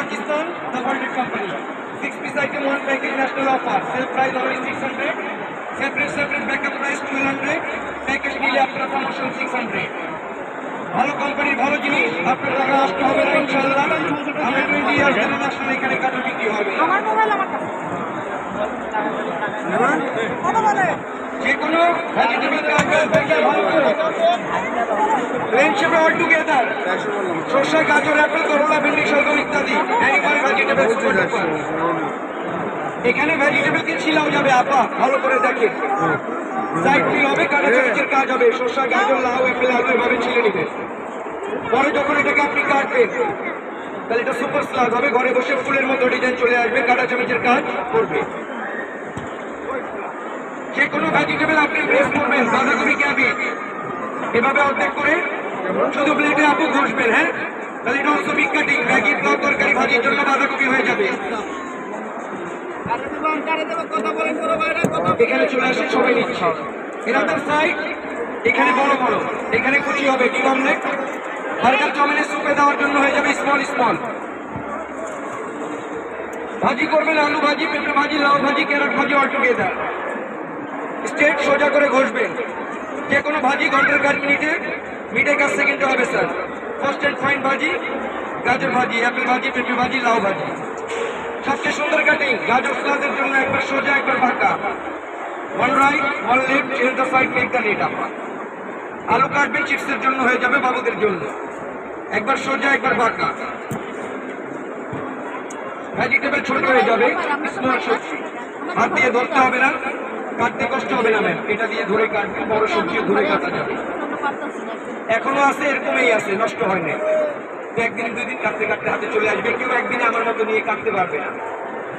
Pakistan, the World Company. 6-piece item, 1 package national offer. Sale price only 600. Separate backup price 1200. Package নিলে আপনার promotion 600. ভালো কোম্পানির ভালো জিনিস আপনার টাকা নষ্ট হবে না ইনশাআল্লাহ। আমরা 20 ইয়ার্স ইন্টারন্যাশনাল এখানে কার্টন বিক্রি হবে। আমার মোবাইল আমার কাছে কথা বলে যে কোনো ভেজিটেবল কার্টন প্যাকেজ ভালো করে রেঞ্জে অল টুগেদার শসা গাজর অ্যাপেল করলা ভেন্ডি শলগম ইত্যাদি এনিমল ভেজিটেবলস এখানে ভেজিটেবল কি ছিলাও যাবে আপা ভালো করে দেখেন সাইড ফ্রি হবে কাটাচাকির কাজ হবে শসা গাজর লাউ অ্যাপেল আলু এভাবে ছিলে নেবেন পরে যখন এটাকে আপনি কাটবেন তাহলে এটা সুপার স্লাগ হবে ঘরে বসে ফুলের মতো ডিজাইন চলে আসবে কাটাচাকির কাজ করবে যে কোনো ভেজিটেবল আপনি প্রেস করবেন বাঁধাকপি ক্যাবেজ এভাবে অর্ধেক করে শুধু প্লেটে আপু ঘষবেন হ্যাঁ তাহলে এটা also big cutting Maggi pulao তরকারি ভাজির জন্য বাঁধাকপি হয়ে যাবে এখানে চলে আসে সবাই নিচ্ছে এনাদের সাইড এখানে বড় বড় এখানে কুচি হবে কি অমলেট বার্গার চাউমিনের সুপে দেওয়ার জন্য হয়ে যাবে স্মল ভাজি করবেন আলু ভাজি পেঁপে ভাজি লাউ ভাজি ক্যারট ভাজি অল টুগেদার স্ট্রেট সোজা করে ঘষবেন যে কোনো ভাজি ঘন্টার 4 মিনিটের কাছ সেকেন্ডে হবে স্যার ফার্স্ট এন্ড ফাইন ভাজি গাজর ভাজি অ্যাপেল ভাজি পেঁপে ভাজি লাউ ভাজি সবচেয়ে সুন্দর কাটিং গাজর স্লাদের জন্য একবার সোজা একবার বাঁকা one right one left change the side make the net আপা আলু কাটবেন চিপসের জন্য হয়ে যাবে বাবুদের জন্য একবার সোজা একবার বাঁকা ভেজিটেবল ছোট হয়ে যাবে স্মল সবজি হাত দিয়ে ধরতে হবে না কাটতে কষ্ট হবে না ম্যাম এটা দিয়ে ধরে কাটবে বড় সবজি ধরে কাটা যাবে এখনো আছে এরকমই আছে নষ্ট হয় না একদিন 2 দিন কাটতে হাতে চলে আসবে কেউ একদিনে আমার মতো নিয়ে কাটতে পারবে না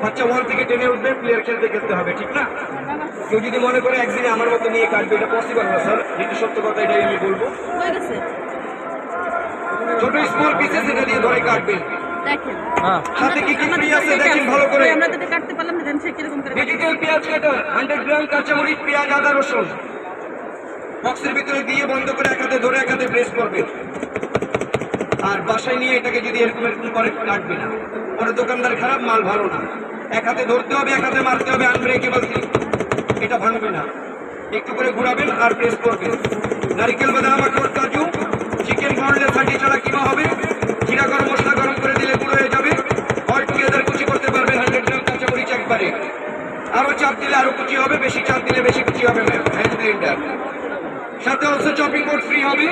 বাচ্চা ওয়াল থেকে টেনে উঠবে প্লেয়ার খেলতে হবে ঠিক না কেউ যদি মনে করে একদিনে আমার মতো নিয়ে কাটবে এটা পসিবল না স্যার যেটা সত্য কথা এটাই আমি বলবো ছোট স্মল পিসেস এটা দিয়ে ধরে কাটবেন সাথে কি ফ্রি আছে দেখেন ভালো করে আমরা যদি কাটতে পারলাম দেন সে কিরকম করে ভেজিটেবল পেঁয়াজ কাটার 100 গ্রাম কাঁচামরিচ পেঁয়াজ আদা রসুন বক্সের ভিতরে দিয়ে বন্ধ করে এক হাতে ধরে এক হাতে প্রেস করবে আর বাসায় নিয়ে এটাকে যদি এরকম করে কাটবে না পরে দোকানদার খারাপ মাল ভালো না এক হাতে ধরতে হবে এক হাতে মারতে হবে আনব্রেকেবল এটা ভাঙবে না একটু করে ঘোরাবেন আর প্রেস করবেন নারকেল বাদাম আখরোট কাজু চিকেন বনলেস হাঁটি ছাড়া কিমা হবে জিরা গরম মশলা গরম করে দিলে গুঁড়ো হয়ে যাবে অল টুগেদার কুচি করতে পারবেন 100 গ্রাম কাঁচামরিচ একবারে আরো চাপ দিলে আরো কুচি হবে বেশি চাপ দিলে বেশি কুচি হবে ম্যাম হ্যান্ড ব্লেন্ডার সাথে অলসো চপিং বোর্ড ফ্রি হবে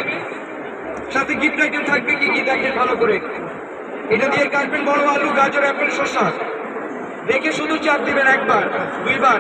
সাথে গিফট আইটেম থাকবে কি দেখেন ভালো করে এটা দিয়ে কাটবেন বড় আলু গাজর অ্যাপেল শসা দেখে শুধু চাপ দিবেন একবার দুইবার